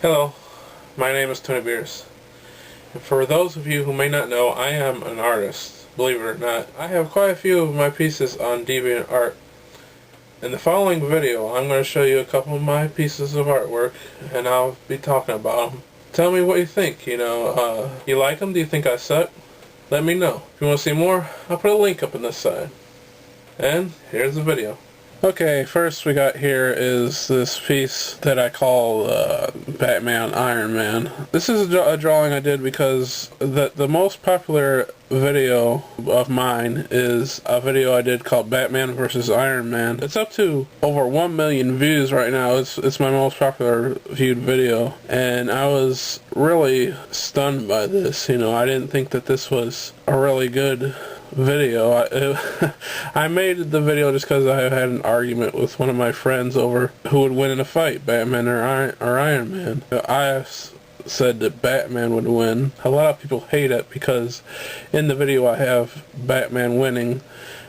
Hello, my name is Tony Beers. And for those of you who may not know, I am an artist. Believe it or not, I have quite a few of my pieces on DeviantArt. In the following video, I'm going to show you a couple of my pieces of artwork, and I'll be talking about them. Tell me what you think. You like them? Do you think I suck? Let me know. If you want to see more, I'll put a link up on this side. And here's the video. Okay, first we got here is this piece that I call Batman Iron Man. This is a drawing I did because the most popular video of mine is a video I did called Batman vs. Iron Man. It's up to over 1 million views right now. It's my most popular viewed video, and I was really stunned by this. I didn't think that this was a really good video. I made the video just because I had an argument with one of my friends over who would win in a fight, Batman or Iron Man. I said that Batman would win. A lot of people hate it because in the video I have Batman winning,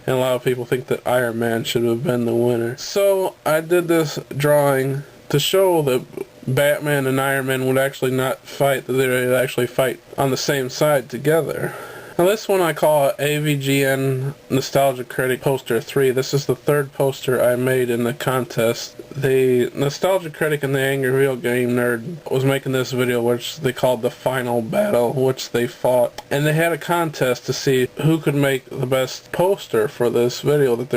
and a lot of people think that Iron Man should have been the winner. So I did this drawing to show that Batman and Iron Man would actually not fight, that they would actually fight on the same side together. Now this one I call AVGN Nostalgia Critic Poster 3. This is the third poster I made in the contest. The Nostalgia Critic and the Angry Video Game Nerd was making this video, which they called the Final Battle, which they fought. And they had a contest to see who could make the best poster for this video that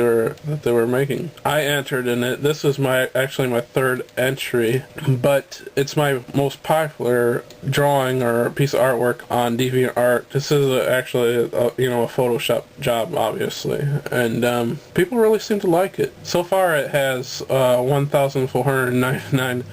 they were making. I entered in it. This was actually my third entry, but it's my most popular drawing or piece of artwork on DeviantArt. This is actually a Photoshop job, obviously, and people really seem to like it. So far it has 1,499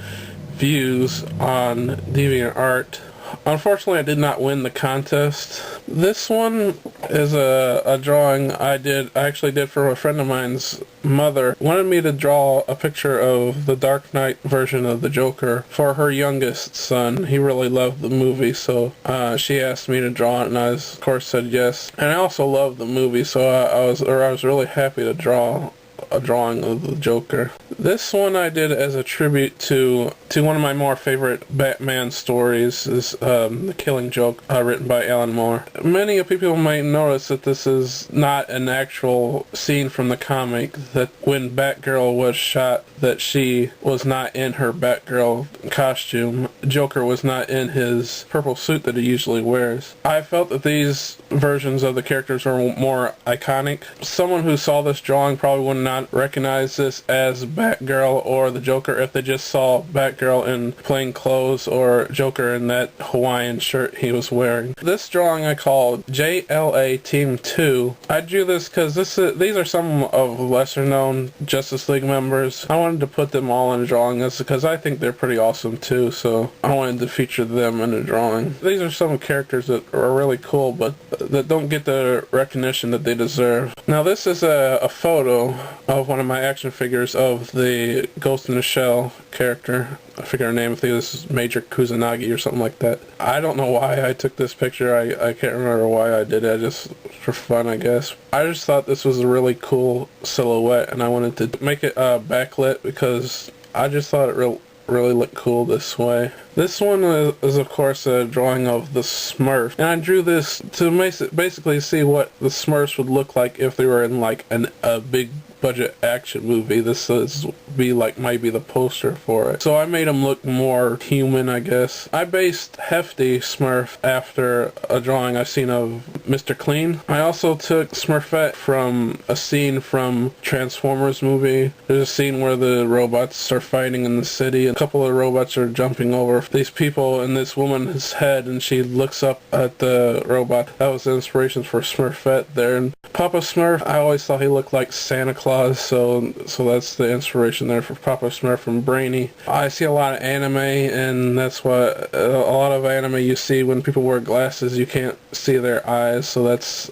views on DeviantArt. Unfortunately, I did not win the contest. This one is a drawing I actually did for a friend of mine's mother. Wanted me to draw a picture of the Dark Knight version of the Joker for her youngest son. He really loved the movie, so she asked me to draw it, and I, of course, said yes. And I also love the movie, so I was really happy to draw a drawing of the Joker. This one I did as a tribute to one of my more favorite Batman stories, is The Killing Joke, written by Alan Moore. Many people might notice that this is not an actual scene from the comic, that when Batgirl was shot, that she was not in her Batgirl costume. Joker was not in his purple suit that he usually wears. I felt that these versions of the characters were more iconic. Someone who saw this drawing probably would not recognize this as Batgirl or the Joker if they just saw Batgirl in plain clothes or Joker in that Hawaiian shirt he was wearing. This drawing I called JLA Team 2. I drew this because these are some of lesser known Justice League members. I wanted to put them all in a drawing this because I think they're pretty awesome too, so I wanted to feature them in a drawing. These are some characters that are really cool but that don't get the recognition that they deserve. Now this is a photo of one of my action figures of the Ghost in the Shell character. I forget her name. I think this is Major Kusanagi or something like that. I don't know why I took this picture. I can't remember why I did it. Just for fun, I guess. I just thought this was a really cool silhouette, and I wanted to make it backlit because I just thought it really look cool this way. This one is of course a drawing of the Smurf, and I drew this to basically see what the Smurfs would look like if they were in like a big budget action movie. This might be the poster for it. So I made him look more human, I guess. I based Hefty Smurf after a drawing I seen of Mr. Clean. I also took Smurfette from a scene from Transformers movie. There's a scene where the robots are fighting in the city. A couple of robots are jumping over these people in this woman's head, and she looks up at the robot. That was the inspiration for Smurfette there. And Papa Smurf, I always thought he looked like Santa Claus, so that's the inspiration there for Papa Smurf and Brainy. I see a lot of anime, and that's what a lot of anime you see when people wear glasses, you can't see their eyes, so that's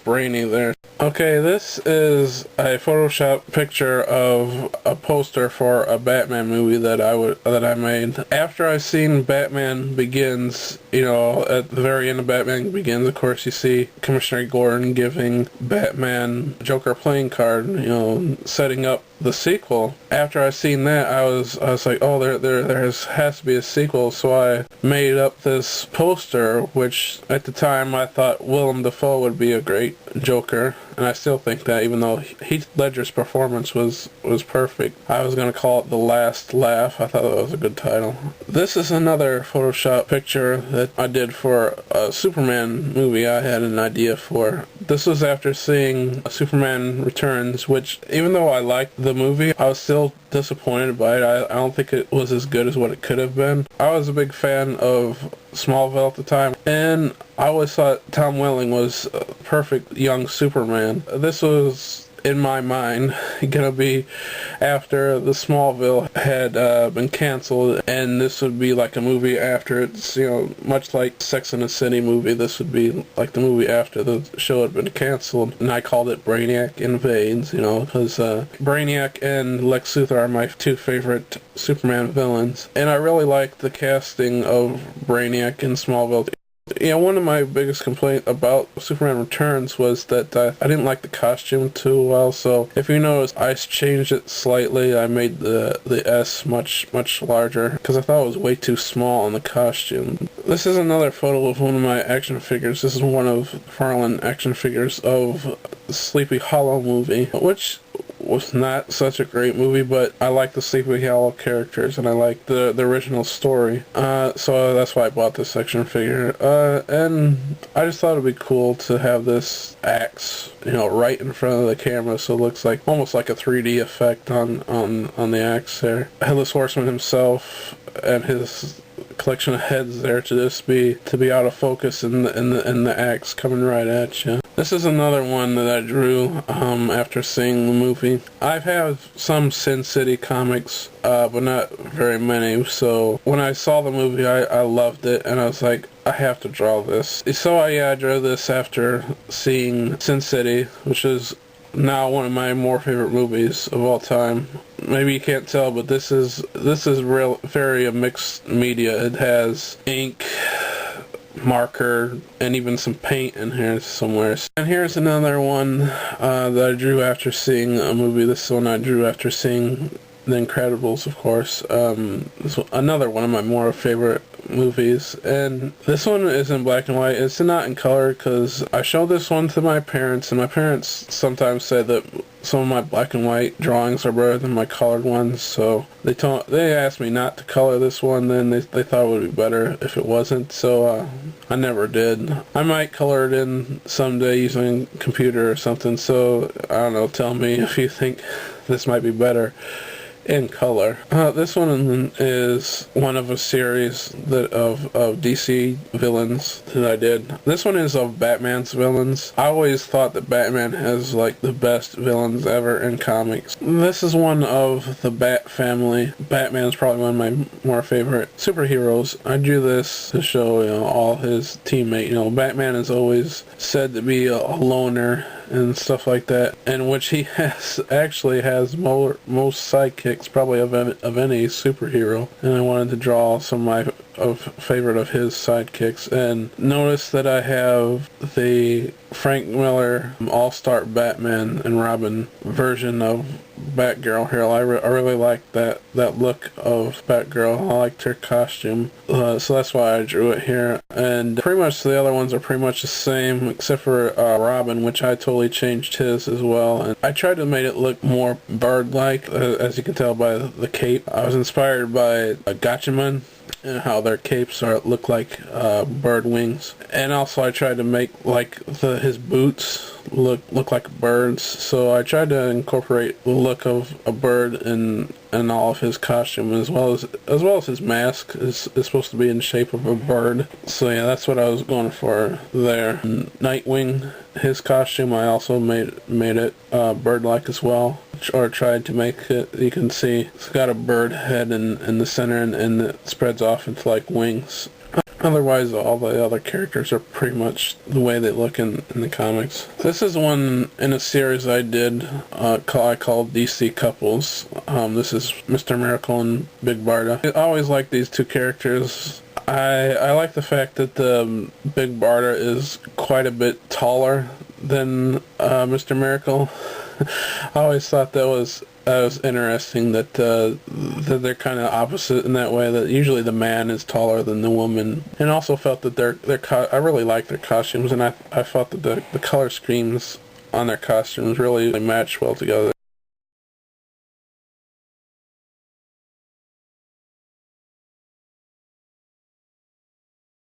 Brainy there. Okay, this is a Photoshop picture of a poster for a Batman movie that I made. After I seen Batman Begins, at the very end of Batman Begins, of course, you see Commissioner Gordon giving Batman Joker playing card, setting up the sequel. After I seen that, I was like, oh, there has to be a sequel. So I made up this poster, which at the time I thought Willem Dafoe would be a great Joker, and I still think that, even though Heath Ledger's performance was perfect. I was gonna call it The Last Laugh. I thought that was a good title. This is another Photoshop picture that I did for a Superman movie I had an idea for. This was after seeing Superman Returns, which, even though I liked the movie, I was still disappointed by it. I don't think it was as good as what it could have been. I was a big fan of Smallville at the time, and I always thought Tom Welling was a perfect young Superman. This was, in my mind, gonna be after the Smallville had been canceled, and this would be like a movie after it's, much like Sex and the City movie, this would be like the movie after the show had been canceled, and I called it Brainiac Invades, because Brainiac and Lex Luthor are my two favorite Superman villains, and I really liked the casting of Brainiac in Smallville. One of my biggest complaints about Superman Returns was that I didn't like the costume too well, so if you notice, I changed it slightly. I made the S much larger, because I thought it was way too small on the costume. This is another photo of one of my action figures. This is one of Farland action figures of the Sleepy Hollow movie, which was not such a great movie, but I like the Sleepy Hollow characters, and I like the original story. So that's why I bought this action figure. And I just thought it'd be cool to have this axe, right in front of the camera, so it looks like almost like a 3D effect on the axe there. Headless Horseman himself and his collection of heads there to be out of focus, and the axe coming right at you. This is another one that I drew after seeing the movie. I've had some Sin City comics, but not very many, so when I saw the movie, I loved it, and I was like, I have to draw this. So I drew this after seeing Sin City, which is now one of my more favorite movies of all time. Maybe you can't tell, but this is very a mixed media. It has ink, marker, and even some paint in here somewhere. And here's another one that I drew after seeing a movie. This one I drew after seeing The Incredibles, of course. This is another one of my more favorite movies, and this one is in black and white. It's not in color because I showed this one to my parents, and my parents sometimes say that some of my black and white drawings are better than my colored ones, so they asked me not to color this one. Then they thought it would be better if it wasn't, so I never did. I might color it in someday using a computer or something, so I don't know, tell me if you think this might be better in color. This one is one of a series of DC villains that I did. This one is of Batman's villains. I always thought that Batman has like the best villains ever in comics. This is one of the Bat family. Batman's probably one of my more favorite superheroes. I drew this to show all his teammates. Batman is always said to be a loner and stuff like that, in which he actually has most sidekicks probably of any superhero, and I wanted to draw some of my favorite of his sidekicks. And notice that I have the Frank Miller All-Star Batman and Robin version of Batgirl here. I really like that look of Batgirl. I liked her costume, so that's why I drew it here. And pretty much the other ones are pretty much the same, except for Robin, which I totally changed his as well. And I tried to make it look more bird-like, as you can tell by the cape. I was inspired by Gatchaman, and how their capes look like bird wings. And also I tried to make his boots look like birds, so I tried to incorporate the look of a bird in all of his costume, as well as his mask is supposed to be in the shape of a bird. So yeah, that's what I was going for there. Nightwing, his costume, I also made it bird-like as well, or tried to make it. You can see it's got a bird head in the center, and it spreads off into like wings. Otherwise, all the other characters are pretty much the way they look in the comics. This is one in a series I did I called DC Couples. This is Mr. Miracle and Big Barda. I always like these two characters. I like the fact that the Big Barda is quite a bit taller than Mr. Miracle. I always thought that was interesting that they're kind of opposite in that way. That usually the man is taller than the woman, and also felt that I really liked their costumes, and I thought that the color schemes on their costumes really matched well together.